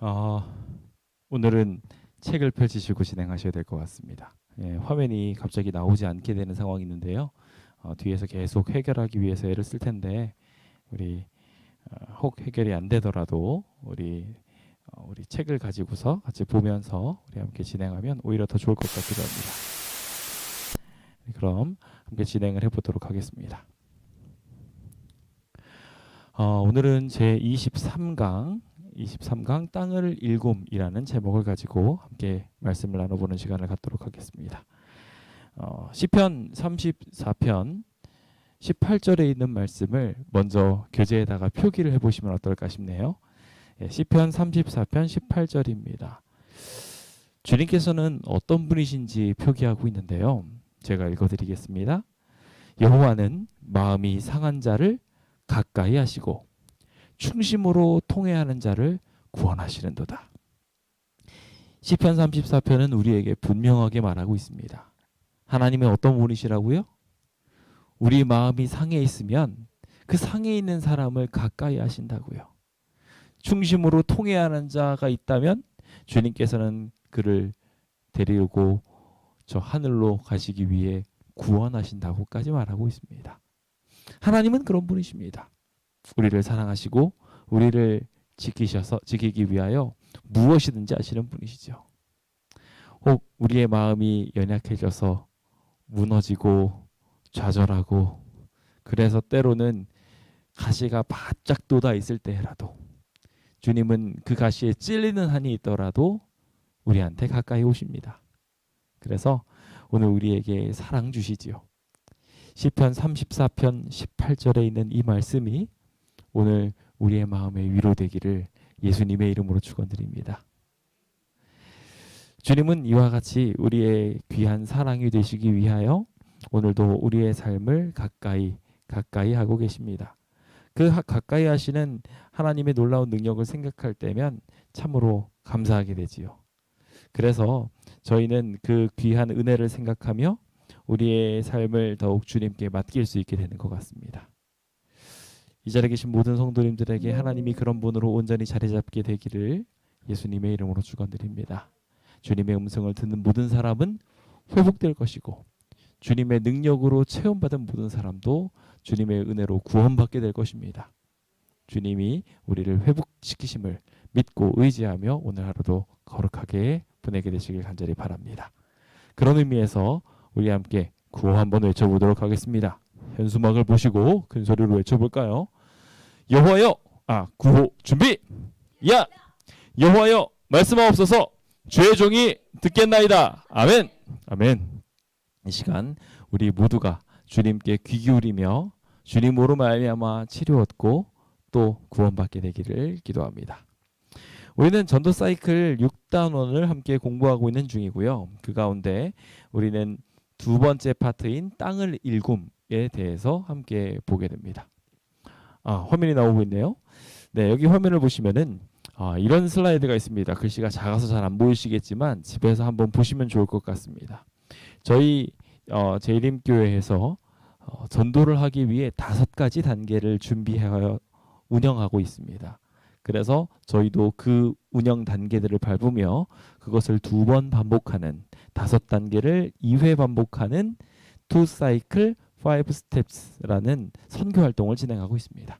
어, 오늘은 책을 펼치시고 진행하셔야 될 것 같습니다. 예, 화면이 갑자기 나오지 않게 되는 상황이 있는데요. 뒤에서 계속 해결하기 위해서 애를 쓸 텐데 우리 혹 해결이 안 되더라도 우리 책을 가지고서 같이 보면서 우리 함께 진행하면 오히려 더 좋을 것 같기도 합니다. 그럼 함께 진행을 해보도록 하겠습니다. 오늘은 제 23강 땅을 일곰이라는 제목을 가지고 함께 말씀을 나눠보는 시간을 갖도록 하겠습니다. 시편 34편 18절에 있는 말씀을 먼저 교재에다가 표기를 해보시면 어떨까 싶네요. 시편 34편 18절입니다. 주님께서는 어떤 분이신지 표기하고 있는데요. 제가 읽어드리겠습니다. 여호와는 마음이 상한 자를 가까이 하시고 충심으로 통회하는 자를 구원하시는도다. 시편 34편은 우리에게 분명하게 말하고 있습니다. 하나님은 어떤 분이시라고요? 우리 마음이 상해 있으면 그 상해 있는 사람을 가까이 하신다고요. 충심으로 통회하는 자가 있다면 주님께서는 그를 데리고 저 하늘로 가시기 위해 구원하신다고까지 말하고 있습니다. 하나님은 그런 분이십니다. 우리를 사랑하시고 우리를 지키기 위하여 무엇이든지 하시는 분이시죠. 혹 우리의 마음이 연약해져서 무너지고 좌절하고 그래서 때로는 가시가 바짝 돋아 있을 때라도 주님은 그 가시에 찔리는 한이 있더라도 우리한테 가까이 오십니다. 그래서 오늘 우리에게 사랑 주시지요. 시편 34편 18절에 있는 이 말씀이 오늘 우리의 마음에 위로되기를 예수님의 이름으로 축원드립니다. 주님은 이와 같이 우리의 귀한 사랑이 되시기 위하여 오늘도 우리의 삶을 가까이 하고 계십니다. 그 가까이 하시는 하나님의 놀라운 능력을 생각할 때면 참으로 감사하게 되지요. 그래서 저희는 그 귀한 은혜를 생각하며 우리의 삶을 더욱 주님께 맡길 수 있게 되는 것 같습니다. 이 자리에 계신 모든 성도님들에게 하나님이 그런 분으로 온전히 자리 잡게 되기를 예수님의 이름으로 축원드립니다. 주님의 음성을 듣는 모든 사람은 회복될 것이고 주님의 능력으로 체험받은 모든 사람도 주님의 은혜로 구원받게 될 것입니다. 주님이 우리를 회복시키심을 믿고 의지하며 오늘 하루도 거룩하게 보내게 되시길 간절히 바랍니다. 그런 의미에서 우리 함께 구호 한번 외쳐보도록 하겠습니다. 현수막을 보시고 큰 소리로 외쳐볼까요? 여호와여, 구호 준비. 야, 여호와여 말씀하옵소서. 주의 종이 듣겠나이다. 아멘. 아멘. 이 시간 우리 모두가 주님께 귀 기울이며 주님으로 말미암아 치료 얻고 또 구원받게 되기를 기도합니다. 우리는 전도 사이클 6단원을 함께 공부하고 있는 중이고요. 그 가운데 우리는 두 번째 파트인 땅을 일굼에 대해서 함께 보게 됩니다. 화면이 나오고 있네요. 네, 여기 화면을 보시면은 이런 슬라이드가 있습니다. 글씨가 작아서 잘 안 보이시겠지만 집에서 한번 보시면 좋을 것 같습니다. 저희 제이림교회에서 전도를 하기 위해 5가지 단계를 준비하여 운영하고 있습니다. 그래서 저희도 그 운영 단계들을 밟으며 그것을 2번 반복하는 5단계를 2회 반복하는 2사이클 5스텝스라는 선교 활동을 진행하고 있습니다.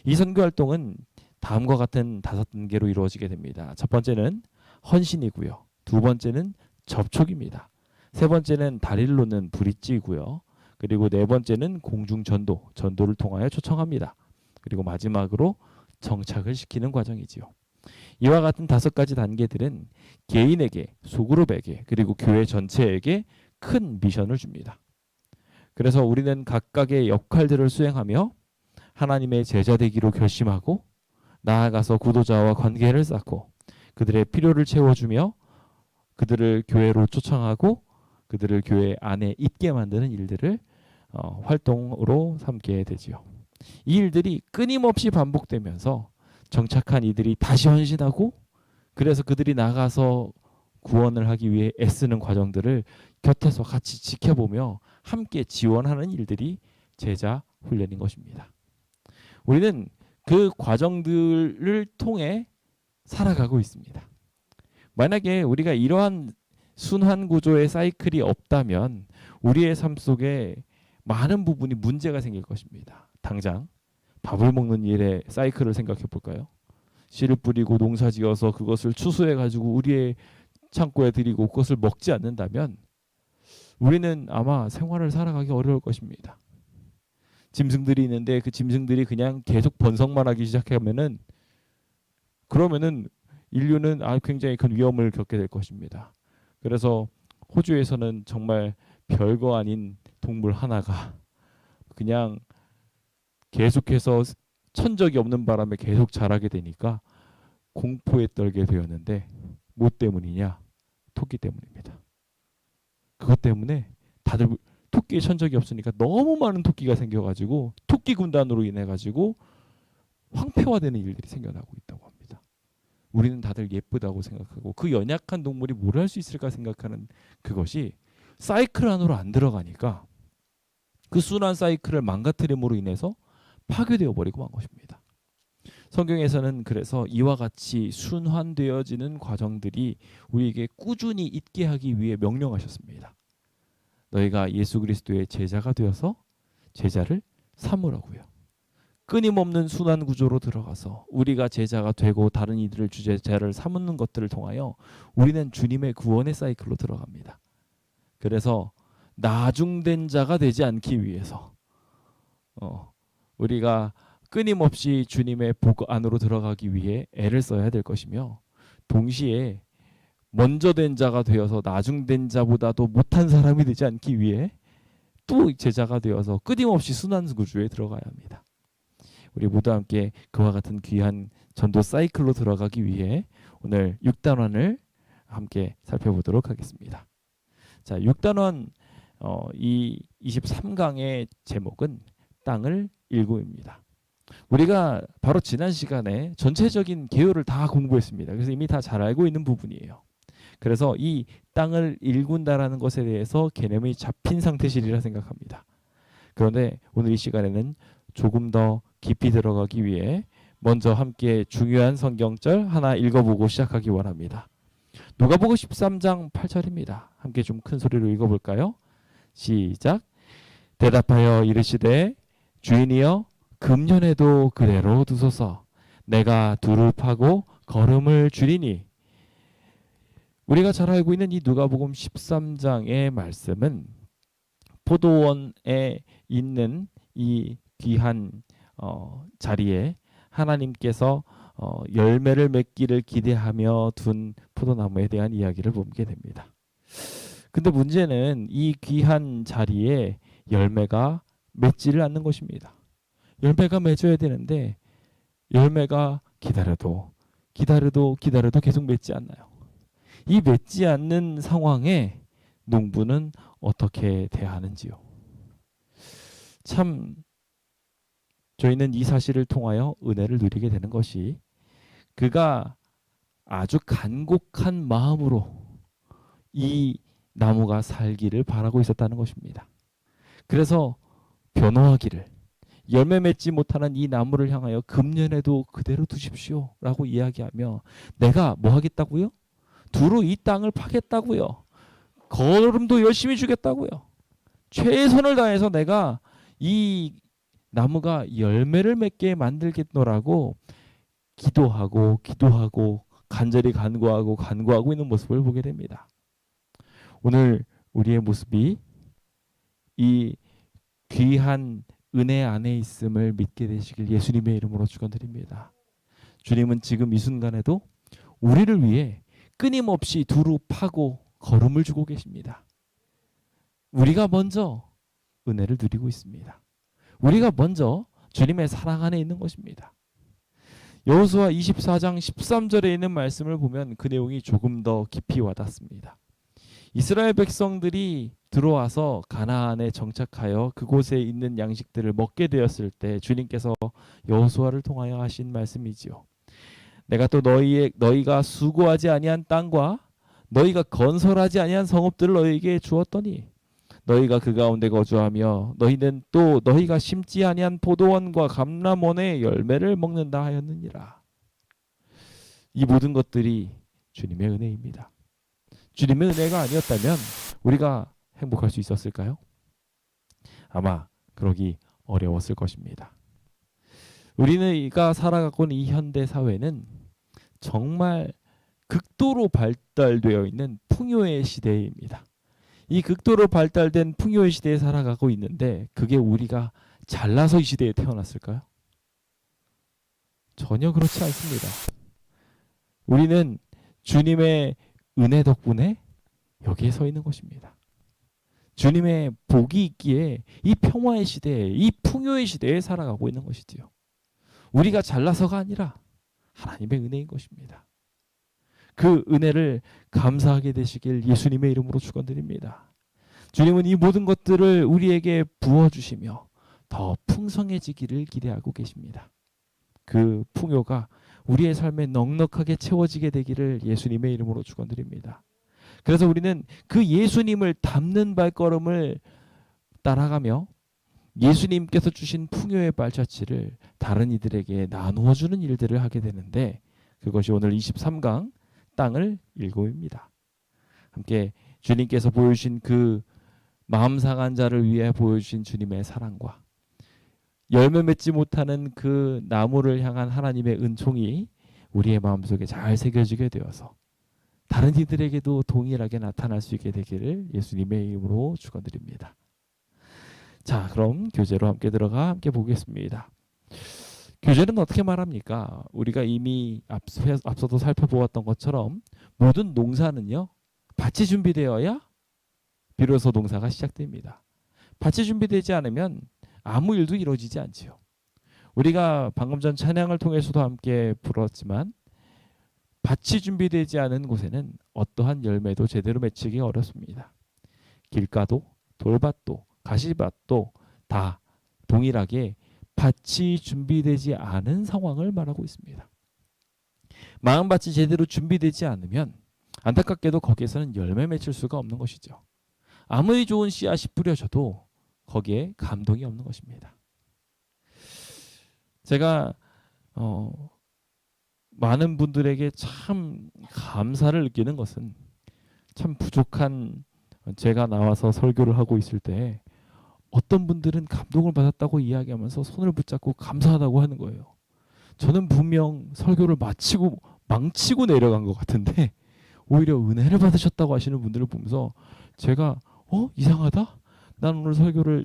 이 선교 활동은 다음과 같은 5단계로 이루어지게 됩니다. 첫 번째는 헌신이고요. 두 번째는 접촉입니다. 세 번째는 다리를 놓는 브릿지이고요. 그리고 네 번째는 공중 전도를 통하여 초청합니다. 그리고 마지막으로 정착을 시키는 과정이지요. 이와 같은 5가지 단계들은 개인에게, 소그룹에게, 그리고 교회 전체에게 큰 미션을 줍니다. 그래서 우리는 각각의 역할들을 수행하며 하나님의 제자 되기로 결심하고 나아가서 구도자와 관계를 쌓고 그들의 필요를 채워주며 그들을 교회로 초청하고 그들을 교회 안에 있게 만드는 일들을 활동으로 삼게 되지요. 이 일들이 끊임없이 반복되면서 정착한 이들이 다시 헌신하고 그래서 그들이 나가서 구원을 하기 위해 애쓰는 과정들을 곁에서 같이 지켜보며 함께 지원하는 일들이 제자 훈련인 것입니다. 우리는 그 과정들을 통해 살아가고 있습니다. 만약에 우리가 이러한 순환 구조의 사이클이 없다면 우리의 삶 속에 많은 부분이 문제가 생길 것입니다. 당장 밥을 먹는 일의 사이클을 생각해 볼까요? 씨를 뿌리고 농사 지어서 그것을 추수해 가지고 우리의 창고에 들이고 그것을 먹지 않는다면 우리는 아마 생활을 살아가기 어려울 것입니다. 짐승들이 있는데 그 짐승들이 그냥 계속 번성만 하기 시작하면은 그러면은 인류는 굉장히 큰 위험을 겪게 될 것입니다. 그래서 호주에서는 정말 별거 아닌 동물 하나가 그냥 계속해서 천적이 없는 바람에 계속 자라게 되니까 공포에 떨게 되었는데 뭐 때문이냐? 토끼 때문입니다. 그것 때문에 다들 토끼의 천적이 없으니까 너무 많은 토끼가 생겨가지고 토끼 군단으로 인해 가지고 황폐화되는 일들이 생겨나고 있다고 합니다. 우리는 다들 예쁘다고 생각하고 그 연약한 동물이 뭘 할 수 있을까 생각하는 그것이 사이클 안으로 안 들어가니까 그 순환 사이클을 망가뜨림으로 인해서 파괴되어 버리고 만 것입니다. 성경에서는 그래서 이와 같이 순환되어지는 과정들이 우리에게 꾸준히 있게 하기 위해 명령하셨습니다. 너희가 예수 그리스도의 제자가 되어서 제자를 삼으라고요. 끊임없는 순환 구조로 들어가서 우리가 제자가 되고 다른 이들을 제자를 삼는 것들을 통하여 우리는 주님의 구원의 사이클로 들어갑니다. 그래서 나중된 자가 되지 않기 위해서 우리가 끊임없이 주님의 복 안으로 들어가기 위해 애를 써야 될 것이며 동시에 먼저 된 자가 되어서 나중된 자보다도 못한 사람이 되지 않기 위해 또 제자가 되어서 끊임없이 순환 구조에 들어가야 합니다. 우리 모두 함께 그와 같은 귀한 전도 사이클로 들어가기 위해 오늘 6단원을 함께 살펴보도록 하겠습니다. 자, 6단원 이 23강의 제목은 땅을 일구입니다. 우리가 바로 지난 시간에 전체적인 개요를 다 공부했습니다. 그래서 이미 다 잘 알고 있는 부분이에요. 그래서 이 땅을 일군다라는 것에 대해서 개념이 잡힌 상태시리라 생각합니다. 그런데 오늘 이 시간에는 조금 더 깊이 들어가기 위해 먼저 함께 중요한 성경절 하나 읽어보고 시작하기 원합니다. 누가복음 13장 8절입니다. 함께 좀 큰 소리로 읽어볼까요? 시작. 대답하여 이르시되 주인이여 금년에도 그대로 두소서. 내가 두루 파고 거름을 줄이니. 우리가 잘 알고 있는 이 누가복음 13장의 말씀은 포도원에 있는 이 귀한 자리에 하나님께서 열매를 맺기를 기대하며 둔 포도나무에 대한 이야기를 보게 됩니다. 근데 문제는 이 귀한 자리에 열매가 맺지를 않는 것입니다. 열매가 맺어야 되는데 열매가 기다려도 계속 맺지 않나요? 이 맺지 않는 상황에 농부는 어떻게 대하는지요? 참 저희는 이 사실을 통하여 은혜를 누리게 되는 것이 그가 아주 간곡한 마음으로 이 나무가 살기를 바라고 있었다는 것입니다. 그래서 변호하기를 열매 맺지 못하는 이 나무를 향하여 금년에도 그대로 두십시오 라고 이야기하며 내가 뭐 하겠다고요? 두루 이 땅을 파겠다고요. 거름도 열심히 주겠다고요. 최선을 다해서 내가 이 나무가 열매를 맺게 만들겠노라고 기도하고 간절히 간구하고 있는 모습을 보게 됩니다. 오늘 우리의 모습이 이 귀한 은혜 안에 있음을 믿게 되시길 예수님의 이름으로 축원드립니다. 주님은 지금 이 순간에도 우리를 위해 끊임없이 두루 파고 걸음을 주고 계십니다. 우리가 먼저 은혜를 누리고 있습니다. 우리가 먼저 주님의 사랑 안에 있는 것입니다. 여호수아 24장 13절에 있는 말씀을 보면 그 내용이 조금 더 깊이 와닿습니다. 이스라엘 백성들이 들어와서 가나안에 정착하여 그곳에 있는 양식들을 먹게 되었을 때 주님께서 여호수아를 통하여 하신 말씀이지요. 내가 또 너희가 수고하지 아니한 땅과 너희가 건설하지 아니한 성읍들을 너희에게 주었더니 너희가 그 가운데 거주하며 너희는 또 너희가 심지 아니한 포도원과 감람원의 열매를 먹는다 하였느니라. 이 모든 것들이 주님의 은혜입니다. 주님의 은혜가 아니었다면 우리가 행복할 수 있었을까요? 아마 그러기 어려웠을 것입니다. 우리가 살아가고 있는 이 현대 사회는 정말 극도로 발달되어 있는 풍요의 시대입니다. 이 극도로 발달된 풍요의 시대에 살아가고 있는데 그게 우리가 잘나서 이 시대에 태어났을까요? 전혀 그렇지 않습니다. 우리는 주님의 은혜 덕분에 여기에 서 있는 것입니다. 주님의 복이 있기에 이 평화의 시대에, 이 풍요의 시대에 살아가고 있는 것이지요. 우리가 잘나서가 아니라 하나님의 은혜인 것입니다. 그 은혜를 감사하게 되시길 예수님의 이름으로 축원드립니다. 주님은 이 모든 것들을 우리에게 부어주시며 더 풍성해지기를 기대하고 계십니다. 그 풍요가 우리의 삶에 넉넉하게 채워지게 되기를 예수님의 이름으로 축원드립니다. 그래서 우리는 그 예수님을 닮는 발걸음을 따라가며 예수님께서 주신 풍요의 발자취를 다른 이들에게 나누어 주는 일들을 하게 되는데 그것이 오늘 23강 땅을 일곱입니다. 함께 주님께서 보여주신 그 마음 상한 자를 위해 보여주신 주님의 사랑과 열매 맺지 못하는 그 나무를 향한 하나님의 은총이 우리의 마음속에 잘 새겨지게 되어서 다른 이들에게도 동일하게 나타날 수 있게 되기를 예수님의 이름으로 축원드립니다. 자, 그럼 교재로 함께 들어가 함께 보겠습니다. 교재는 어떻게 말합니까? 우리가 이미 앞서도 살펴보았던 것처럼 모든 농사는요, 밭이 준비되어야 비로소 농사가 시작됩니다. 밭이 준비되지 않으면 아무 일도 이루어지지 않지요. 우리가 방금 전 찬양을 통해서도 함께 불었지만 밭이 준비되지 않은 곳에는 어떠한 열매도 제대로 맺히기 어렵습니다. 길가도 돌밭도 가시밭도 다 동일하게 밭이 준비되지 않은 상황을 말하고 있습니다. 마음밭이 제대로 준비되지 않으면 안타깝게도 거기에서는 열매 맺힐 수가 없는 것이죠. 아무리 좋은 씨앗이 뿌려져도 거기에 감동이 없는 것입니다. 제가 많은 분들에게 참 감사를 느끼는 것은 참 부족한 제가 나와서 설교를 하고 있을 때 어떤 분들은 감동을 받았다고 이야기하면서 손을 붙잡고 감사하다고 하는 거예요. 저는 분명 설교를 망치고 내려간 것 같은데 오히려 은혜를 받으셨다고 하시는 분들을 보면서 제가 이상하다? 난 오늘 설교를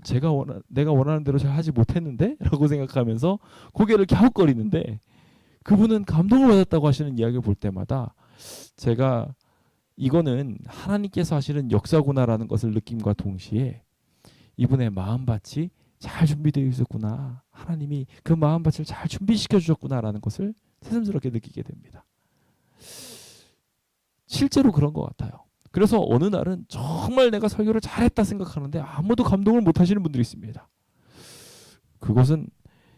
내가 원하는 대로 잘 하지 못했는데? 라고 생각하면서 고개를 갸웃거리는데 그분은 감동을 받았다고 하시는 이야기를 볼 때마다 제가 이거는 하나님께서 하시는 역사구나라는 것을 느낌과 동시에 이분의 마음밭이 잘 준비되어 있었구나. 하나님이 그 마음밭을 잘 준비시켜 주셨구나라는 것을 새삼스럽게 느끼게 됩니다. 실제로 그런 것 같아요. 그래서 어느 날은 정말 내가 설교를 잘했다 생각하는데 아무도 감동을 못 하시는 분들이 있습니다. 그것은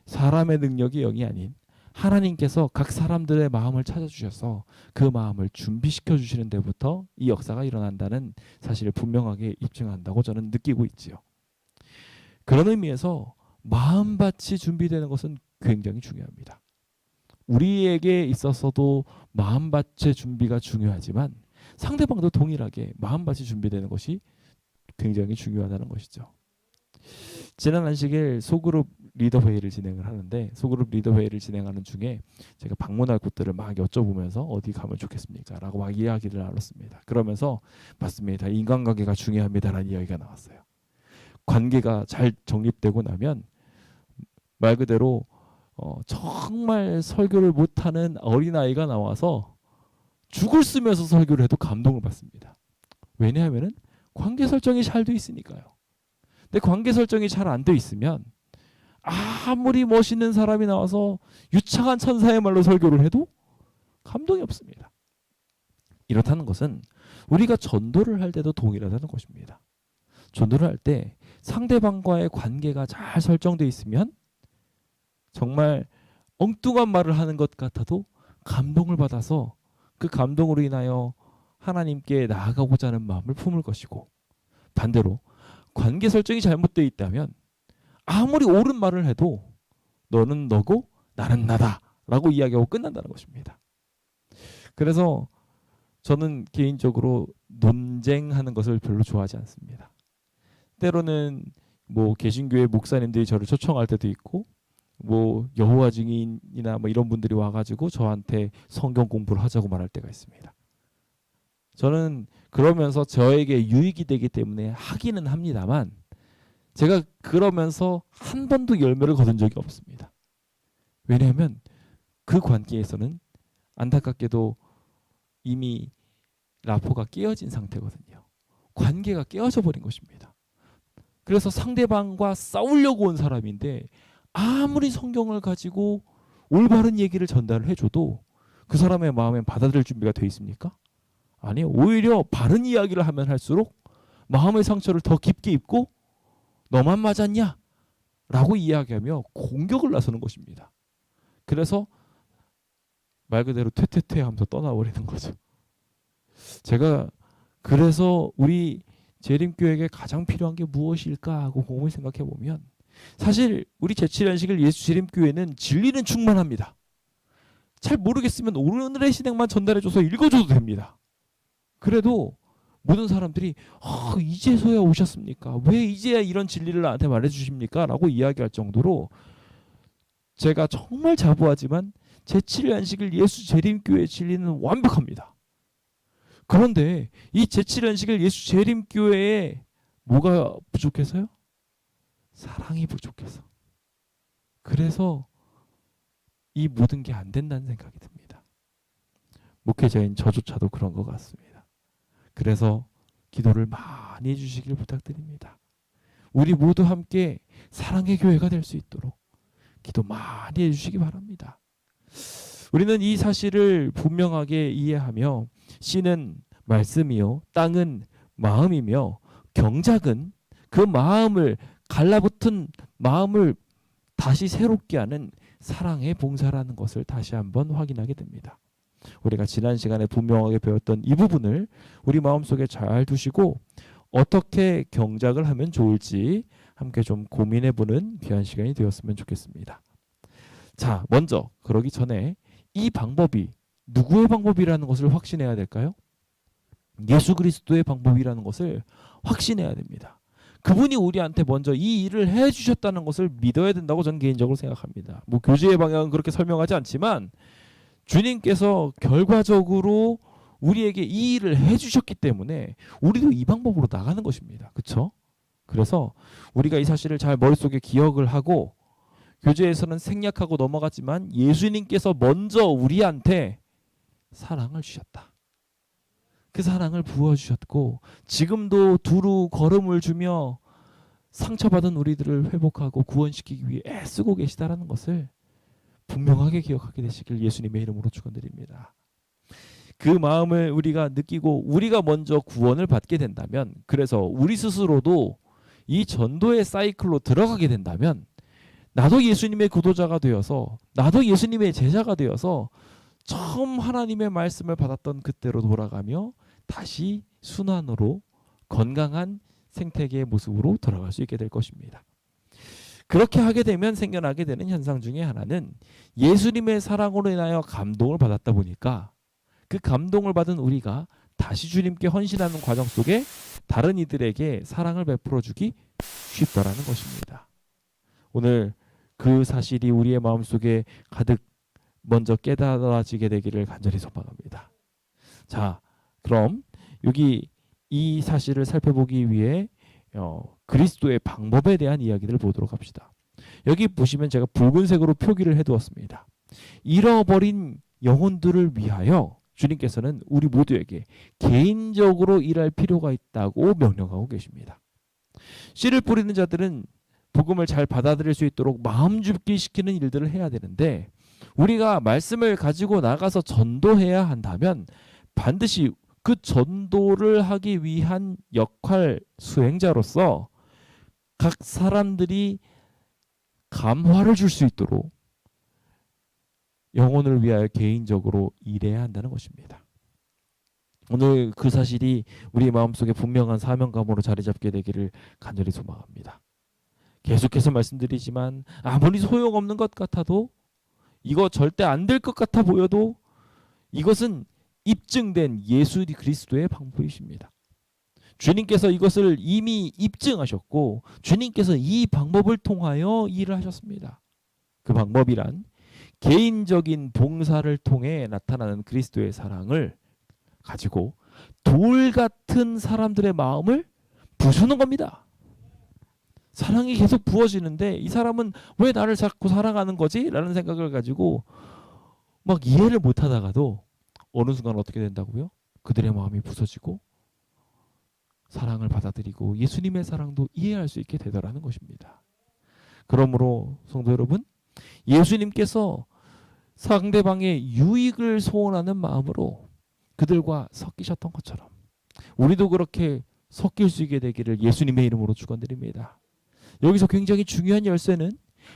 사람의 능력이 영이 아닌 하나님께서 각 사람들의 마음을 찾아주셔서 그 마음을 준비시켜 주시는 데부터 이 역사가 일어난다는 사실을 분명하게 입증한다고 저는 느끼고 있지요. 그런 의미에서 마음밭이 준비되는 것은 굉장히 중요합니다. 우리에게 있어서도 마음밭의 준비가 중요하지만 상대방도 동일하게 마음밭이 준비되는 것이 굉장히 중요하다는 것이죠. 지난 안식일 소그룹 리더 회의를 진행을 하는데 소그룹 리더 회의를 진행하는 중에 제가 방문할 곳들을 막 여쭤보면서 어디 가면 좋겠습니까? 라고 막 이야기를 나눴습니다. 그러면서 맞습니다. 인간관계가 중요합니다라는 이야기가 나왔어요. 관계가 잘 정립되고 나면 말 그대로 정말 설교를 못하는 어린아이가 나와서 죽을 쓰면서 설교를 해도 감동을 받습니다. 왜냐하면 관계 설정이 잘 돼 있으니까요. 근데 관계 설정이 잘 안 돼 있으면 아무리 멋있는 사람이 나와서 유창한 천사의 말로 설교를 해도 감동이 없습니다. 이렇다는 것은 우리가 전도를 할 때도 동일하다는 것입니다. 전도를 할 때 상대방과의 관계가 잘 설정돼 있으면 정말 엉뚱한 말을 하는 것 같아도 감동을 받아서 그 감동으로 인하여 하나님께 나아가고자 하는 마음을 품을 것이고, 반대로 관계 설정이 잘못되어 있다면 아무리 옳은 말을 해도 너는 너고 나는 나다 라고 이야기하고 끝난다는 것입니다. 그래서 저는 개인적으로 논쟁하는 것을 별로 좋아하지 않습니다. 때로는 뭐 개신교회 목사님들이 저를 초청할 때도 있고, 뭐 여호와 증인이나 뭐 이런 분들이 와가지고 저한테 성경 공부를 하자고 말할 때가 있습니다. 저는 그러면서 저에게 유익이 되기 때문에 하기는 합니다만, 제가 그러면서 한 번도 열매를 거둔 적이 없습니다. 왜냐하면 그 관계에서는 안타깝게도 이미 라포가 깨어진 상태거든요. 관계가 깨어져 버린 것입니다. 그래서 상대방과 싸우려고 온 사람인데 아무리 성경을 가지고 올바른 얘기를 전달을 해줘도 그 사람의 마음엔 받아들일 준비가 돼 있습니까? 아니요. 오히려 바른 이야기를 하면 할수록 마음의 상처를 더 깊게 입고 너만 맞았냐? 라고 이야기하며 공격을 나서는 것입니다. 그래서 말 그대로 퇴퇴퇴 하면서 떠나버리는 거죠. 제가 그래서 우리 재림교회에게 가장 필요한 게 무엇일까 하고 곰곰이 생각해 보면, 사실 우리 제7연식을 예수 재림교회는 진리는 충만합니다. 잘 모르겠으면 오늘의 신앙만 전달해줘서 읽어줘도 됩니다. 그래도 모든 사람들이 이제서야 오셨습니까? 왜 이제야 이런 진리를 나한테 말해주십니까? 라고 이야기할 정도로, 제가 정말 자부하지만 제7연식을 예수 재림교회의 진리는 완벽합니다. 그런데 이 제7연식을 예수 재림교회에 뭐가 부족해서요? 사랑이 부족해서. 그래서 이 모든 게 안 된다는 생각이 듭니다. 목회자인 저조차도 그런 것 같습니다. 그래서 기도를 많이 해주시길 부탁드립니다. 우리 모두 함께 사랑의 교회가 될 수 있도록 기도 많이 해주시기 바랍니다. 우리는 이 사실을 분명하게 이해하며, 씨는 말씀이요 땅은 마음이며 경작은 그 마음을 갈라붙은 마음을 다시 새롭게 하는 사랑의 봉사라는 것을 다시 한번 확인하게 됩니다. 우리가 지난 시간에 분명하게 배웠던 이 부분을 우리 마음속에 잘 두시고 어떻게 경작을 하면 좋을지 함께 좀 고민해보는 귀한 시간이 되었으면 좋겠습니다. 자, 먼저 그러기 전에 이 방법이 누구의 방법이라는 것을 확신해야 될까요? 예수 그리스도의 방법이라는 것을 확신해야 됩니다. 그분이 우리한테 먼저 이 일을 해주셨다는 것을 믿어야 된다고 저는 개인적으로 생각합니다. 뭐 교제의 방향은 그렇게 설명하지 않지만 주님께서 결과적으로 우리에게 이 일을 해주셨기 때문에 우리도 이 방법으로 나가는 것입니다. 그렇죠? 그래서 우리가 이 사실을 잘 머릿속에 기억을 하고, 교제에서는 생략하고 넘어갔지만 예수님께서 먼저 우리한테 사랑을 주셨다. 그 사랑을 부어주셨고 지금도 두루 걸음을 주며 상처받은 우리들을 회복하고 구원시키기 위해 애쓰고 계시다라는 것을 분명하게 기억하게 되시길 예수님의 이름으로 축원드립니다. 그 마음을 우리가 느끼고 우리가 먼저 구원을 받게 된다면, 그래서 우리 스스로도 이 전도의 사이클로 들어가게 된다면, 나도 예수님의 구도자가 되어서 나도 예수님의 제자가 되어서 처음 하나님의 말씀을 받았던 그때로 돌아가며 다시 순환으로 건강한 생태계의 모습으로 돌아갈 수 있게 될 것입니다. 그렇게 하게 되면 생겨나게 되는 현상 중에 하나는 예수님의 사랑으로 인하여 감동을 받았다 보니까 그 감동을 받은 우리가 다시 주님께 헌신하는 과정 속에 다른 이들에게 사랑을 베풀어 주기 쉽다라는 것입니다. 오늘 그 사실이 우리의 마음속에 가득 먼저 깨달아지게 되기를 간절히 소망합니다. 자, 그럼 여기 이 사실을 살펴보기 위해 그리스도의 방법에 대한 이야기를 보도록 합시다. 여기 보시면 제가 붉은색으로 표기를 해두었습니다. 잃어버린 영혼들을 위하여 주님께서는 우리 모두에게 개인적으로 일할 필요가 있다고 명령하고 계십니다. 씨를 뿌리는 자들은 복음을 잘 받아들일 수 있도록 마음 줍기 시키는 일들을 해야 되는데, 우리가 말씀을 가지고 나가서 전도해야 한다면 반드시 그 전도를 하기 위한 역할 수행자로서 각 사람들이 감화를 줄 수 있도록 영혼을 위하여 개인적으로 일해야 한다는 것입니다. 오늘 그 사실이 우리 마음속에 분명한 사명감으로 자리 잡게 되기를 간절히 소망합니다. 계속해서 말씀드리지만 아무리 소용없는 것 같아도, 이거 절대 안 될 것 같아 보여도 이것은 입증된 예수 그리스도의 방법이십니다. 주님께서 이것을 이미 입증하셨고 주님께서 이 방법을 통하여 일을 하셨습니다. 그 방법이란 개인적인 봉사를 통해 나타나는 그리스도의 사랑을 가지고 돌 같은 사람들의 마음을 부수는 겁니다. 사랑이 계속 부어지는데 이 사람은 왜 나를 자꾸 사랑하는 거지? 라는 생각을 가지고 막 이해를 못하다가도 어느 순간 어떻게 된다고요? 그들의 마음이 부서지고 사랑을 받아들이고 예수님의 사랑도 이해할 수 있게 되더라는 것입니다. 그러므로 성도 여러분, 예수님께서 상대방의 유익을 소원하는 마음으로 그들과 섞이셨던 것처럼 우리도 그렇게 섞일 수 있게 되기를 예수님의 이름으로 축원드립니다. 여기서 굉장히 중요한 열쇠는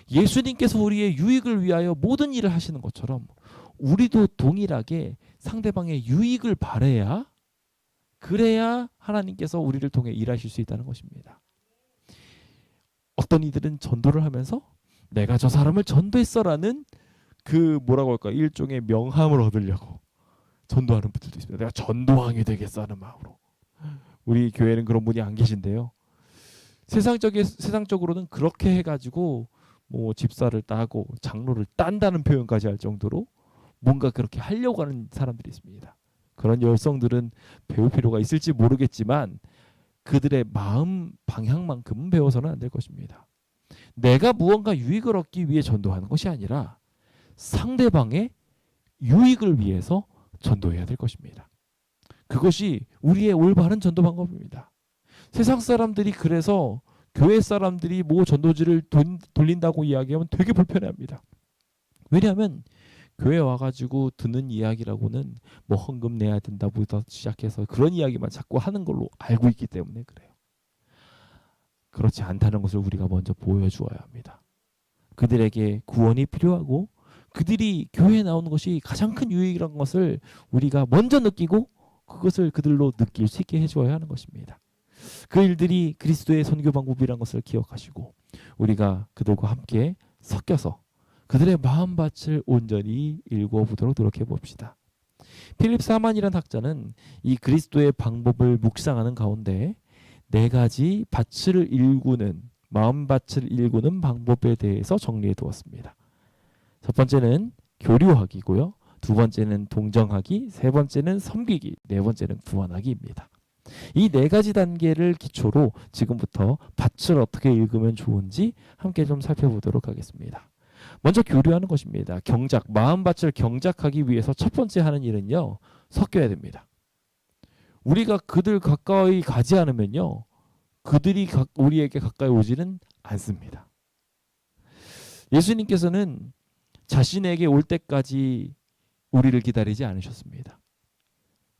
예수님께서 우리의 유익을 위하여 모든 일을 하시는 것처럼 우리도 동일하게 상대방의 유익을 바라야 그래야 하나님께서 우리를 통해 일하실 수 있다는 것입니다. 어떤 이들은 전도를 하면서 내가 저 사람을 전도했어라는 그 뭐라고 할까 일종의 명함을 얻으려고 전도하는 분들도 있습니다. 내가 전도왕이 되겠어 하는 마음으로. 우리 교회는 그런 분이 안 계신데요. 세상적으로는 그렇게 해가지고 뭐 집사를 따고 장로를 딴다는 표현까지 할 정도로 뭔가 그렇게 하려고 하는 사람들이 있습니다. 그런 열성들은 배울 필요가 있을지 모르겠지만 그들의 마음 방향만큼은 배워서는 안 될 것입니다. 내가 무언가 유익을 얻기 위해 전도하는 것이 아니라 상대방의 유익을 위해서 전도해야 될 것입니다. 그것이 우리의 올바른 전도 방법입니다. 세상 사람들이 그래서 교회 사람들이 뭐 전도지를 돌린다고 이야기하면 되게 불편해합니다. 왜냐하면 교회 와가지고 듣는 이야기라고는 뭐 헌금 내야 된다부터 시작해서 그런 이야기만 자꾸 하는 걸로 알고 있기 때문에 그래요. 그렇지 않다는 것을 우리가 먼저 보여주어야 합니다. 그들에게 구원이 필요하고 그들이 교회에 나오는 것이 가장 큰 유익이라는 것을 우리가 먼저 느끼고 그것을 그들로 느낄 수 있게 해줘야 하는 것입니다. 그 일들이 그리스도의 선교 방법이라는 것을 기억하시고 우리가 그들과 함께 섞여서 그들의 마음밭을 온전히 읽어보도록 노력해 봅시다. 필립 사만이라는 학자는 이 그리스도의 방법을 묵상하는 가운데 4가지 밭을 일구는 마음밭을 일구는 방법에 대해서 정리해 두었습니다. 첫 번째는 교류하기고요. 두 번째는 동정하기, 세 번째는 섬기기, 네 번째는 구원하기입니다. 이 4가지 단계를 기초로 지금부터 밭을 어떻게 읽으면 좋은지 함께 좀 살펴보도록 하겠습니다. 먼저 교류하는 것입니다. 경작, 마음밭을 경작하기 위해서 첫 번째 하는 일은요. 섞여야 됩니다. 우리가 그들 가까이 가지 않으면요. 그들이 우리에게 가까이 오지는 않습니다. 예수님께서는 자신에게 올 때까지 우리를 기다리지 않으셨습니다.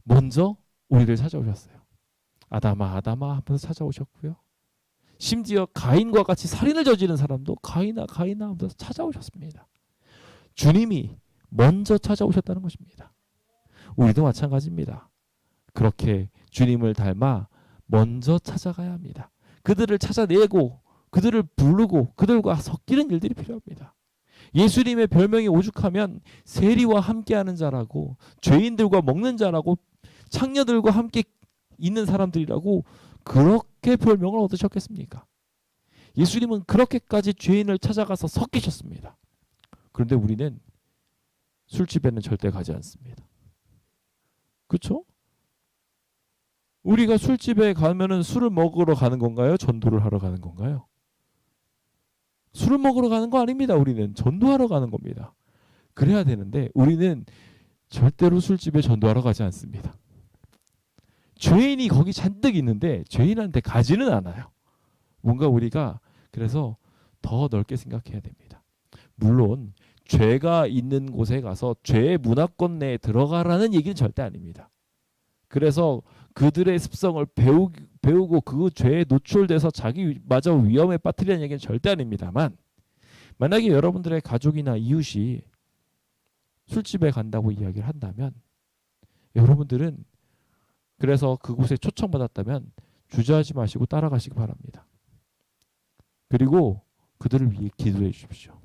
먼저 우리를 찾아오셨어요. 아담아 아담아 하면서 찾아오셨고요. 심지어 가인과 같이 살인을 저지른 사람도 가인아 가인아 하면서 찾아오셨습니다. 주님이 먼저 찾아오셨다는 것입니다. 우리도 마찬가지입니다. 그렇게 주님을 닮아 먼저 찾아가야 합니다. 그들을 찾아내고 그들을 부르고 그들과 섞이는 일들이 필요합니다. 예수님의 별명이 오죽하면 세리와 함께하는 자라고 죄인들과 먹는 자라고 창녀들과 함께 있는 사람들이라고 그렇게 별명을 얻으셨겠습니까? 예수님은 그렇게까지 죄인을 찾아가서 섞이셨습니다. 그런데 우리는 술집에는 절대 가지 않습니다. 그렇죠? 우리가 술집에 가면은 술을 먹으러 가는 건가요? 전도를 하러 가는 건가요? 술을 먹으러 가는 거 아닙니다. 우리는 전도하러 가는 겁니다. 그래야 되는데 우리는 절대로 술집에 전도하러 가지 않습니다. 죄인이 거기 잔뜩 있는데 죄인한테 가지는 않아요. 뭔가 우리가 그래서 더 넓게 생각해야 됩니다. 물론 죄가 있는 곳에 가서 죄의 문화권 내에 들어가라는 얘기는 절대 아닙니다. 그래서 그들의 습성을 배우고 그 죄에 노출돼서 자기마저 위험에 빠뜨리는 얘기는 절대 아닙니다만 만약에 여러분들의 가족이나 이웃이 술집에 간다고 이야기를 한다면 여러분들은 그래서 그곳에 초청받았다면 주저하지 마시고 따라가시기 바랍니다. 그리고 그들을 위해 기도해 주십시오.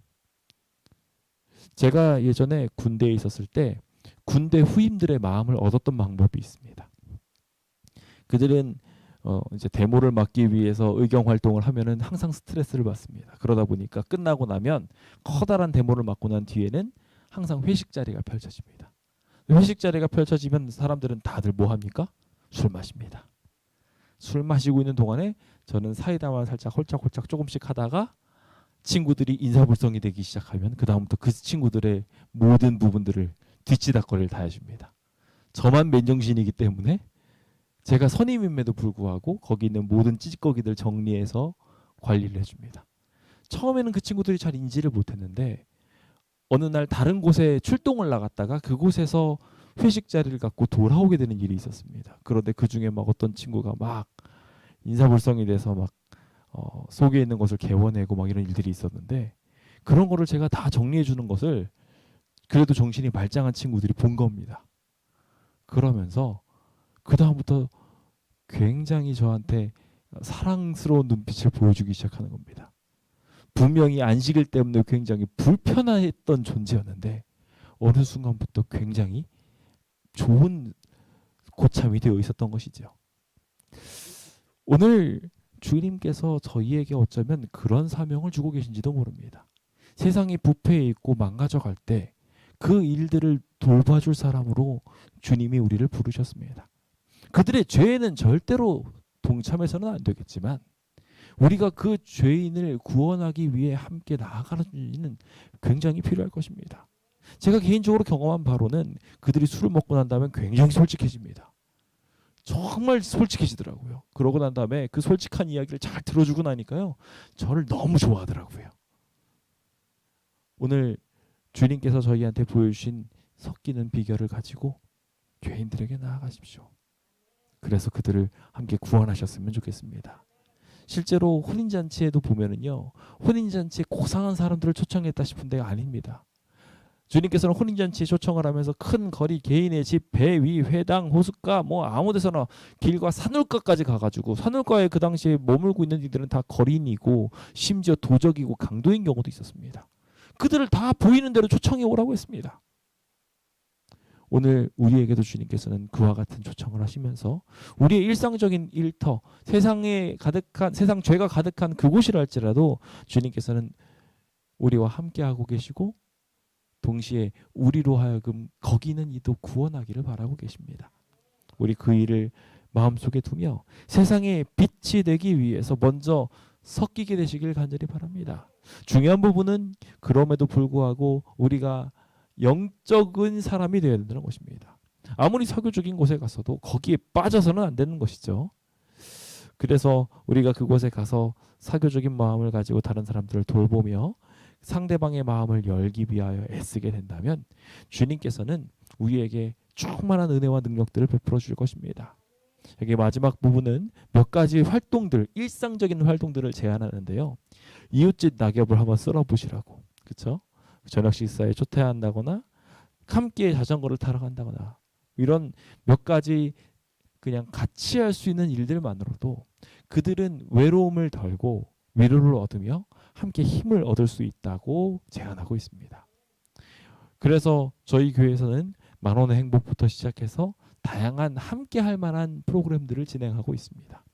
제가 예전에 군대에 있었을 때 군대 후임들의 마음을 얻었던 방법이 있습니다. 그들은 이제 데모를 막기 위해서 의경 활동을 하면은 항상 스트레스를 받습니다. 그러다 보니까 끝나고 나면 커다란 데모를 막고 난 뒤에는 항상 회식 자리가 펼쳐집니다. 회식 자리가 펼쳐지면 사람들은 다들 뭐 합니까? 술 마십니다. 술 마시고 있는 동안에 저는 사이다만 살짝 홀짝홀짝 조금씩 하다가 친구들이 인사불성이 되기 시작하면 그 다음부터 그 친구들의 모든 부분들을 뒤치다거리를 다 해줍니다. 저만 맨정신이기 때문에 제가 선임임에도 불구하고 거기 있는 모든 찌꺼기들 정리해서 관리를 해줍니다. 처음에는 그 친구들이 잘 인지를 못했는데 어느 날 다른 곳에 출동을 나갔다가 그곳에서 회식 자리를 갖고 돌아오게 되는 일이 있었습니다. 그런데 그 중에 막 어떤 친구가 막 인사불성이 돼서 막 속에 있는 것을 개워내고 막 이런 일들이 있었는데 그런 거를 제가 다 정리해 주는 것을 그래도 정신이 말짱한 친구들이 본 겁니다. 그러면서 그 다음부터 굉장히 저한테 사랑스러운 눈빛을 보여주기 시작하는 겁니다. 분명히 안식일 때문에 굉장히 불편했던 존재였는데 어느 순간부터 굉장히 좋은 고참이 되어 있었던 것이죠. 오늘 주님께서 저희에게 어쩌면 그런 사명을 주고 계신지도 모릅니다. 세상이 부패해 있고 망가져갈 때 그 일들을 돌봐줄 사람으로 주님이 우리를 부르셨습니다. 그들의 죄에는 절대로 동참해서는 안 되겠지만 우리가 그 죄인을 구원하기 위해 함께 나아가는 일은 굉장히 필요할 것입니다. 제가 개인적으로 경험한 바로는 그들이 술을 먹고 난 다음에 굉장히 솔직해집니다. 정말 솔직해지더라고요. 그러고 난 다음에 그 솔직한 이야기를 잘 들어주고 나니까요. 저를 너무 좋아하더라고요. 오늘 주님께서 저희한테 보여주신 섞이는 비결을 가지고 죄인들에게 나아가십시오. 그래서 그들을 함께 구원하셨으면 좋겠습니다. 실제로 혼인잔치에도 보면은요. 혼인잔치에 고상한 사람들을 초청했다 싶은 데가 아닙니다. 주님께서는 혼인잔치에 초청을 하면서 큰 거리, 개인의 집, 배 위, 회당, 호숫가 뭐 아무 데서나 길과 산울가까지 가가지고 산울가에 그 당시에 머물고 있는 이들은 다 거린이고 심지어 도적이고 강도인 경우도 있었습니다. 그들을 다 보이는 대로 초청해 오라고 했습니다. 오늘 우리에게도 주님께서는 그와 같은 초청을 하시면서 우리의 일상적인 일터, 세상에 가득한 세상 죄가 가득한 그곳이라 할지라도 주님께서는 우리와 함께하고 계시고 동시에 우리로 하여금 거기 있는 이도 구원하기를 바라고 계십니다. 우리 그 일을 마음속에 두며 세상의 빛이 되기 위해서 먼저 섞이게 되시길 간절히 바랍니다. 중요한 부분은 그럼에도 불구하고 우리가 영적인 사람이 되어야 된다는 것입니다. 아무리 설교적인 곳에 가서도 거기에 빠져서는 안 되는 것이죠. 그래서 우리가 그곳에 가서 사교적인 마음을 가지고 다른 사람들을 돌보며 상대방의 마음을 열기 위하여 애쓰게 된다면 주님께서는 우리에게 충만한 은혜와 능력들을 베풀어 줄 것입니다. 여기 마지막 부분은 몇 가지 활동들, 일상적인 활동들을 제안하는데요. 이웃집 낙엽을 한번 쓸어보시라고. 그렇죠? 저녁 식사에 초대한다거나 함께 자전거를 타러 간다거나 이런 몇 가지 그냥 같이 할 수 있는 일들만으로도 그들은 외로움을 덜고 위로를 얻으며 함께 힘을 얻을 수 있다고 제안하고 있습니다. 그래서 저희 교회에서는 만원의 행복부터 시작해서 다양한 함께 할 만한 프로그램들을 진행하고 있습니다.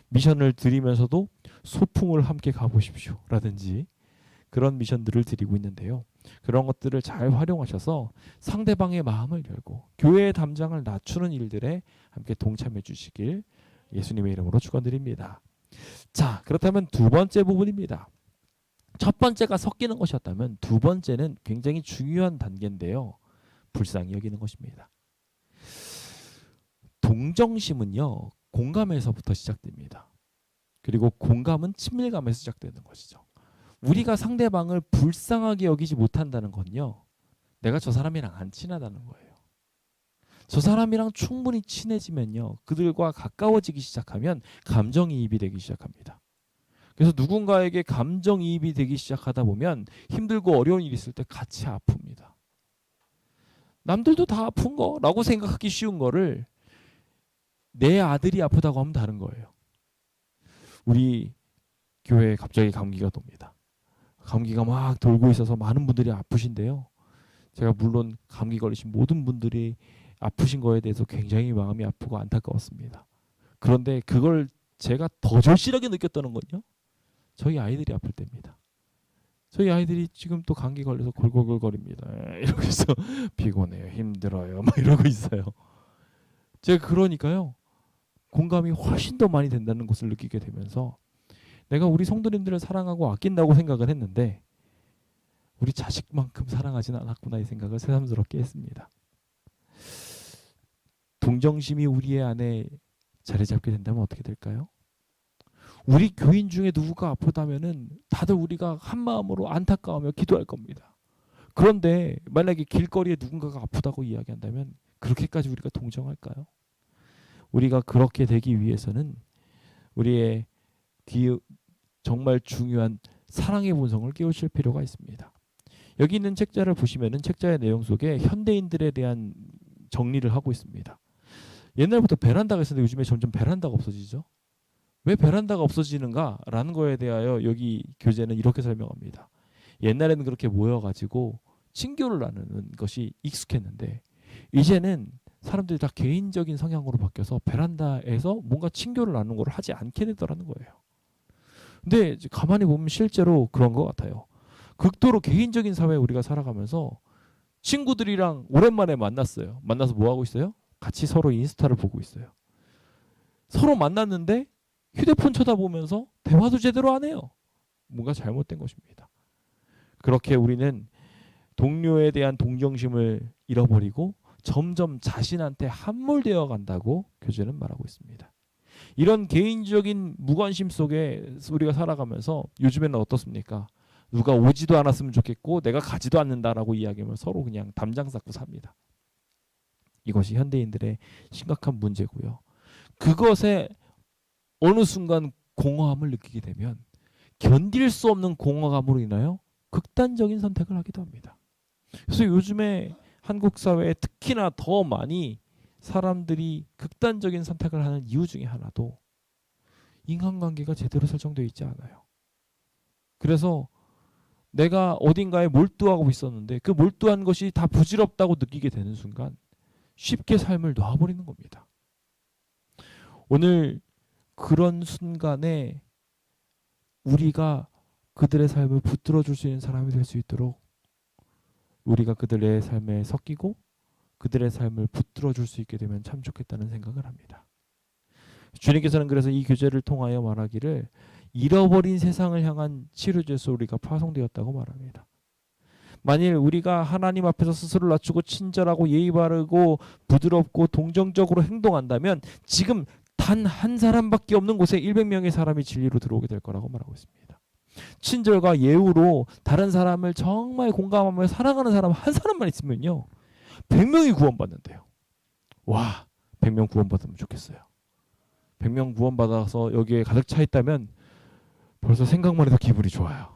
미션을 드리면서도 소풍을 함께 가보십시오 라든지 그런 미션들을 드리고 있는데요. 그런 것들을 잘 활용하셔서 상대방의 마음을 열고 교회의 담장을 낮추는 일들에 함께 동참해 주시길 예수님의 이름으로 축원드립니다. 자, 그렇다면 두 번째 부분입니다. 첫 번째가 섞이는 것이었다면 두 번째는 굉장히 중요한 단계인데요. 불쌍히 여기는 것입니다. 동정심은요. 공감에서부터 시작됩니다. 그리고 공감은 친밀감에서 시작되는 것이죠. 우리가 상대방을 불쌍하게 여기지 못한다는 건요. 내가 저 사람이랑 안 친하다는 거예요. 저 사람이랑 충분히 친해지면요. 그들과 가까워지기 시작하면 감정이입이 되기 시작합니다. 그래서 누군가에게 감정이입이 되기 시작하다 보면 힘들고 어려운 일이 있을 때 같이 아픕니다. 남들도 다 아픈 거라고 생각하기 쉬운 거를 내 아들이 아프다고 하면 다른 거예요. 우리 교회에 갑자기 감기가 돕니다. 감기가 막 돌고 있어서 많은 분들이 아프신데요. 제가 물론 감기 걸리신 모든 분들이 아프신 거에 대해서 굉장히 마음이 아프고 안타까웠습니다. 그런데 그걸 제가 더 절실하게 느꼈다는 건요, 저희 아이들이 아플 때입니다. 저희 아이들이 지금 또 감기 걸려서 골골골거립니다. 이러면서 피곤해요, 힘들어요, 막 이러고 있어요. 제가 그러니까요, 공감이 훨씬 더 많이 된다는 것을 느끼게 되면서 내가 우리 성도님들을 사랑하고 아낀다고 생각을 했는데 우리 자식만큼 사랑하지는 않았구나, 이 생각을 새삼스럽게 했습니다. 동정심이 우리의 안에 자리 잡게 된다면 어떻게 될까요? 우리 교인 중에 누구가 아프다면은 다들 우리가 한 마음으로 안타까워하며 기도할 겁니다. 그런데 만약에 길거리에 누군가가 아프다고 이야기한다면 그렇게까지 우리가 동정할까요? 우리가 그렇게 되기 위해서는 우리의 정말 중요한 사랑의 본성을 깨우칠 필요가 있습니다. 여기 있는 책자를 보시면은 책자의 내용 속에 현대인들에 대한 정리를 하고 있습니다. 옛날부터 베란다가 있었는데 요즘에 점점 베란다가 없어지죠. 왜 베란다가 없어지는가라는 거에 대하여 여기 교재는 이렇게 설명합니다. 옛날에는 그렇게 모여가지고 친교를 나누는 것이 익숙했는데 이제는 사람들이 다 개인적인 성향으로 바뀌어서 베란다에서 뭔가 친교를 나누는 걸 하지 않게 되더라는 거예요. 근데 가만히 보면 실제로 그런 것 같아요. 극도로 개인적인 사회에 우리가 살아가면서 친구들이랑 오랜만에 만났어요. 만나서 뭐 하고 있어요? 같이 서로 인스타를 보고 있어요. 서로 만났는데 휴대폰 쳐다보면서 대화도 제대로 안 해요. 뭔가 잘못된 것입니다. 그렇게 우리는 동료에 대한 동정심을 잃어버리고 점점 자신한테 함몰되어 간다고 교재는 말하고 있습니다. 이런 개인적인 무관심 속에 우리가 살아가면서 요즘에는 어떻습니까? 누가 오지도 않았으면 좋겠고 내가 가지도 않는다라고 이야기하면 서로 그냥 담장 쌓고 삽니다. 이것이 현대인들의 심각한 문제고요. 그것에 어느 순간 공허함을 느끼게 되면 견딜 수 없는 공허감으로 인하여 극단적인 선택을 하기도 합니다. 그래서 요즘에 한국 사회에 특히나 더 많이 사람들이 극단적인 선택을 하는 이유 중에 하나도 인간관계가 제대로 설정되어 있지 않아요. 그래서 내가 어딘가에 몰두하고 있었는데 그 몰두한 것이 다 부질없다고 느끼게 되는 순간 쉽게 삶을 놔버리는 겁니다. 오늘 그런 순간에 우리가 그들의 삶을 붙들어 줄 수 있는 사람이 될 수 있도록 우리가 그들의 삶에 섞이고 그들의 삶을 붙들어 줄 수 있게 되면 참 좋겠다는 생각을 합니다. 주님께서는 그래서 이 교제를 통하여 말하기를 잃어버린 세상을 향한 치료제소 우리가 파송되었다고 말합니다. 만일 우리가 하나님 앞에서 스스로를 낮추고 친절하고 예의 바르고 부드럽고 동정적으로 행동한다면 지금 단 한 사람밖에 없는 곳에 100명의 사람이 진리로 들어오게 될 거라고 말하고 있습니다. 친절과 예우로 다른 사람을 정말 공감하며 사랑하는 사람 한 사람만 있으면요 100명이 구원받는데요. 와, 100명 구원받으면 좋겠어요. 100명 구원받아서 여기에 가득 차 있다면 벌써 생각만 해도 기분이 좋아요.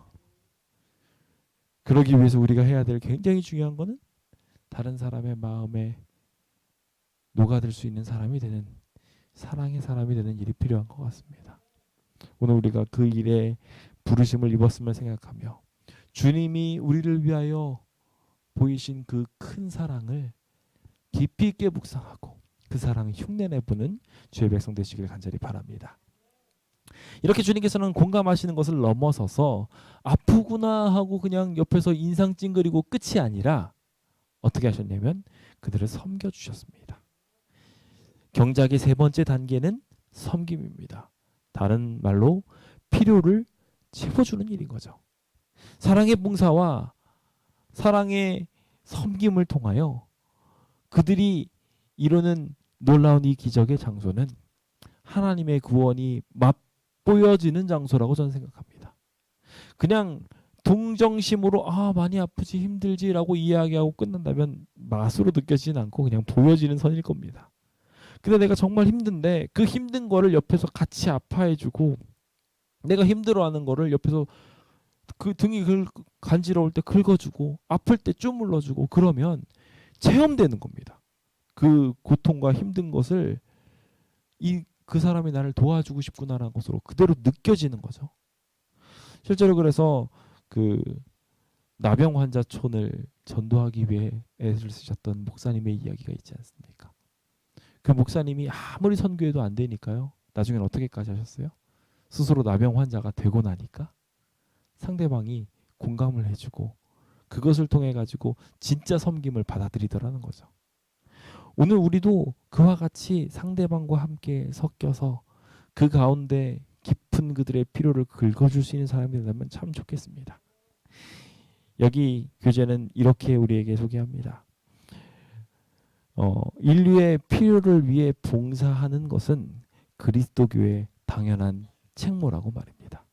그러기 위해서 우리가 해야 될 굉장히 중요한 거는 다른 사람의 마음에 녹아들 수 있는 사람이 되는, 사랑의 사람이 되는 일이 필요한 것 같습니다. 오늘 우리가 그 일에 부르심을 입었음을 생각하며 주님이 우리를 위하여 보이신 그 큰 사랑을 깊이 있게 묵상하고 그 사랑을 흉내내보는 주의 백성 되시길 간절히 바랍니다. 이렇게 주님께서는 공감하시는 것을 넘어서서 아프구나 하고 그냥 옆에서 인상 찡그리고 끝이 아니라 어떻게 하셨냐면 그들을 섬겨주셨습니다. 경작의 세 번째 단계는 섬김입니다. 다른 말로 필요를 채워주는 일인 거죠. 사랑의 봉사와 사랑의 섬김을 통하여 그들이 이루는 놀라운 이 기적의 장소는 하나님의 구원이 맛보여지는 장소라고 저는 생각합니다. 그냥 동정심으로 많이 아프지 힘들지라고 이야기하고 끝난다면 맛으로 느껴지진 않고 그냥 보여지는 선일 겁니다. 근데 내가 정말 힘든데 그 힘든 거를 옆에서 같이 아파해주고 내가 힘들어하는 거를 옆에서 그 등이 간지러울 때 긁어주고 아플 때 주물러주고 그러면 체험되는 겁니다. 그 고통과 힘든 것을 그 사람이 나를 도와주고 싶구나라는 것으로 그대로 느껴지는 거죠. 실제로 그래서 그 나병 환자촌을 전도하기 위해 애를 쓰셨던 목사님의 이야기가 있지 않습니까? 그 목사님이 아무리 선교해도 안 되니까요. 나중엔 어떻게까지 하셨어요? 스스로 나병 환자가 되고 나니까 상대방이 공감을 해주고 그것을 통해 가지고 진짜 섬김을 받아들이더라는 거죠. 오늘 우리도 그와 같이 상대방과 함께 섞여서 그 가운데 깊은 그들의 필요를 긁어줄 수 있는 사람이 된다면 참 좋겠습니다. 여기 교재는 이렇게 우리에게 소개합니다. 인류의 필요를 위해 봉사하는 것은 그리스도교의 당연한 책무라고 말입니다.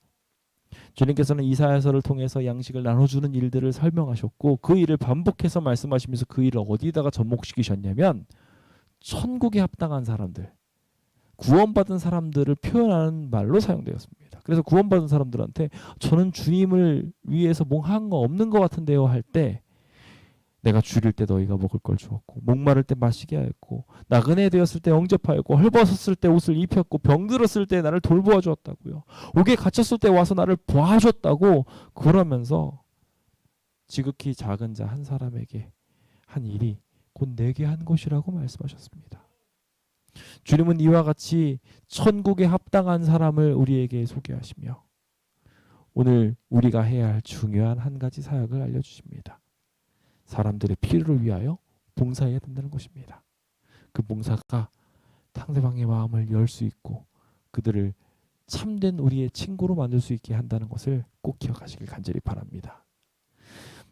주님께서는 이사야서를 통해서 양식을 나눠주는 일들을 설명하셨고 그 일을 반복해서 말씀하시면서 그 일을 어디다가 접목시키셨냐면 천국에 합당한 사람들, 구원받은 사람들을 표현하는 말로 사용되었습니다. 그래서 구원받은 사람들한테 저는 주님을 위해서 뭐 한 거 없는 것 같은데요 할 때 내가 줄일 때 너희가 먹을 걸 주었고 목마를 때 마시게 하였고 나그네 되었을 때 영접하였고 헐벗었을 때 옷을 입혔고 병들었을 때 나를 돌보아 주었다고요. 옥에 갇혔을 때 와서 나를 보아줬다고 그러면서 지극히 작은 자 한 사람에게 한 일이 곧 내게 한 것이라고 말씀하셨습니다. 주님은 이와 같이 천국에 합당한 사람을 우리에게 소개하시며 오늘 우리가 해야 할 중요한 한 가지 사역을 알려주십니다. 사람들의 필요를 위하여 봉사해야 된다는 것입니다. 그 봉사가 상대방의 마음을 열 수 있고 그들을 참된 우리의 친구로 만들 수 있게 한다는 것을 꼭 기억하시길 간절히 바랍니다.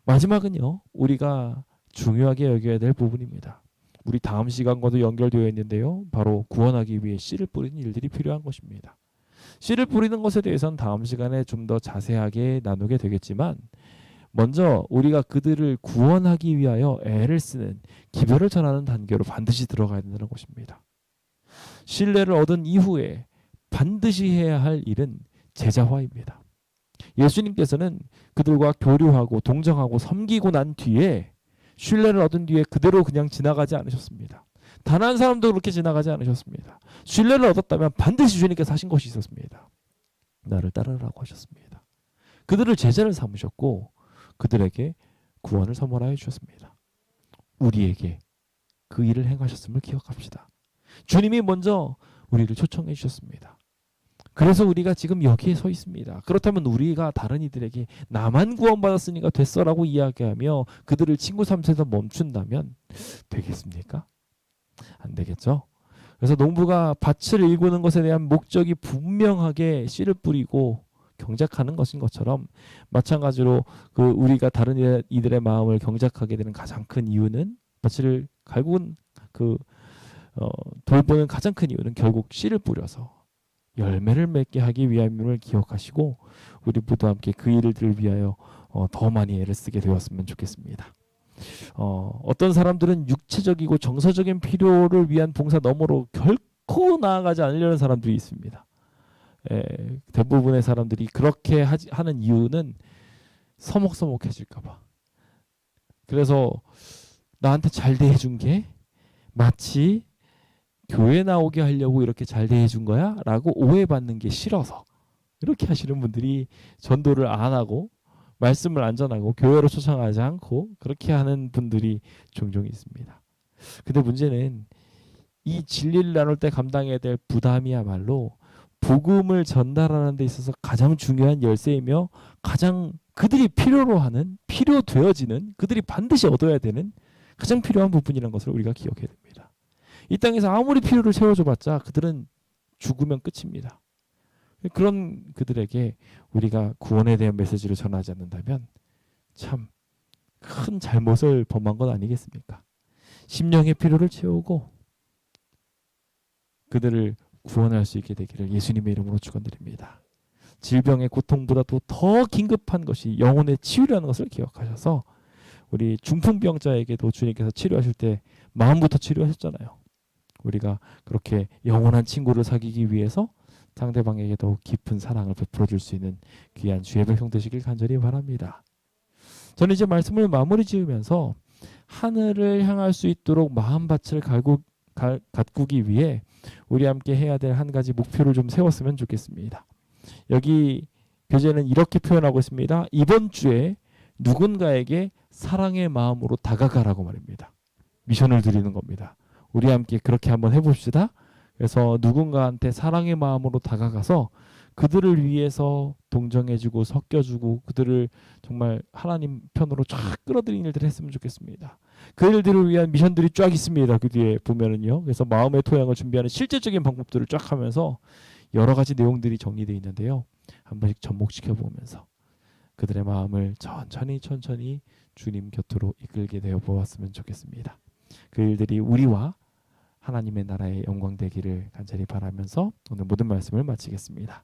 마지막은요. 우리가 중요하게 여겨야 될 부분입니다. 우리 다음 시간과도 연결되어 있는데요. 바로 구원하기 위해 씨를 뿌리는 일들이 필요한 것입니다. 씨를 뿌리는 것에 대해서는 다음 시간에 좀 더 자세하게 나누게 되겠지만 먼저 우리가 그들을 구원하기 위하여 애를 쓰는 기별을 전하는 단계로 반드시 들어가야 된다는 것입니다. 신뢰를 얻은 이후에 반드시 해야 할 일은 제자화입니다. 예수님께서는 그들과 교류하고 동정하고 섬기고 난 뒤에 신뢰를 얻은 뒤에 그대로 그냥 지나가지 않으셨습니다. 단 한 사람도 그렇게 지나가지 않으셨습니다. 신뢰를 얻었다면 반드시 주님께서 하신 것이 있었습니다. 나를 따르라고 하셨습니다. 그들을 제자를 삼으셨고 그들에게 구원을 선물하여 주셨습니다. 우리에게 그 일을 행하셨음을 기억합시다. 주님이 먼저 우리를 초청해 주셨습니다. 그래서 우리가 지금 여기에 서 있습니다. 그렇다면 우리가 다른 이들에게 나만 구원받았으니까 됐어라고 이야기하며 그들을 친구 삼세에서 멈춘다면 되겠습니까? 안 되겠죠? 그래서 농부가 밭을 일구는 것에 대한 목적이 분명하게 씨를 뿌리고 경작하는 것인 것처럼 마찬가지로 그 우리가 다른 이들의 마음을 경작하게 되는 가장 큰 이유는 밭을 갈구는 돌보는 가장 큰 이유는 결국 씨를 뿌려서 열매를 맺게 하기 위함임을 기억하시고 우리 모두 함께 그 일들을 위하여 더 많이 애를 쓰게 되었으면 좋겠습니다. 어떤 사람들은 육체적이고 정서적인 필요를 위한 봉사 너머로 결코 나아가지 않으려는 사람들이 있습니다. 대부분의 사람들이 그렇게 하는 이유는 서먹서먹해질까 봐. 그래서 나한테 잘 대해준 게 마치 교회 나오게 하려고 이렇게 잘 대해준 거야? 라고 오해받는 게 싫어서 이렇게 하시는 분들이 전도를 안 하고 말씀을 안 전하고 교회로 초청하지 않고 그렇게 하는 분들이 종종 있습니다. 근데 문제는 이 진리를 나눌 때 감당해야 될 부담이야말로 복음을 전달하는 데 있어서 가장 중요한 열쇠이며 가장 그들이 필요로 하는 필요 되어지는 그들이 반드시 얻어야 되는 가장 필요한 부분이라는 것을 우리가 기억해야 됩니다. 이 땅에서 아무리 필요를 채워줘봤자 그들은 죽으면 끝입니다. 그런 그들에게 우리가 구원에 대한 메시지를 전하지 않는다면 참 큰 잘못을 범한 것 아니겠습니까? 심령의 필요를 채우고 그들을 구원할 수 있게 되기를 예수님의 이름으로 축원드립니다. 질병의 고통보다도 더 긴급한 것이 영혼의 치유라는 것을 기억하셔서 우리 중풍병자에게도 주님께서 치료하실 때 마음부터 치료하셨잖아요. 우리가 그렇게 영원한 친구를 사귀기 위해서 상대방에게 더 깊은 사랑을 베풀어 줄 수 있는 귀한 주의 백성 되시길 간절히 바랍니다. 저는 이제 말씀을 마무리 지으면서 하늘을 향할 수 있도록 마음밭을 가꾸기 위해 우리 함께 해야 될 한 가지 목표를 좀 세웠으면 좋겠습니다. 여기 교재는 이렇게 표현하고 있습니다. 이번 주에 누군가에게 사랑의 마음으로 다가가라고 말입니다. 미션을 드리는 겁니다. 우리 함께 그렇게 한번 해봅시다. 그래서 누군가한테 사랑의 마음으로 다가가서 그들을 위해서 동정해주고 섞여주고 그들을 정말 하나님 편으로 쫙 끌어들이는 일들을 했으면 좋겠습니다. 그 일들을 위한 미션들이 쫙 있습니다. 그 뒤에 보면은요. 그래서 마음의 토양을 준비하는 실제적인 방법들을 쫙 하면서 여러 가지 내용들이 정리되어 있는데요. 한 번씩 접목시켜 보면서 그들의 마음을 천천히 주님 곁으로 이끌게 되어 보았으면 좋겠습니다. 그 일들이 우리와 하나님의 나라의 영광 되기를 간절히 바라면서 오늘 모든 말씀을 마치겠습니다.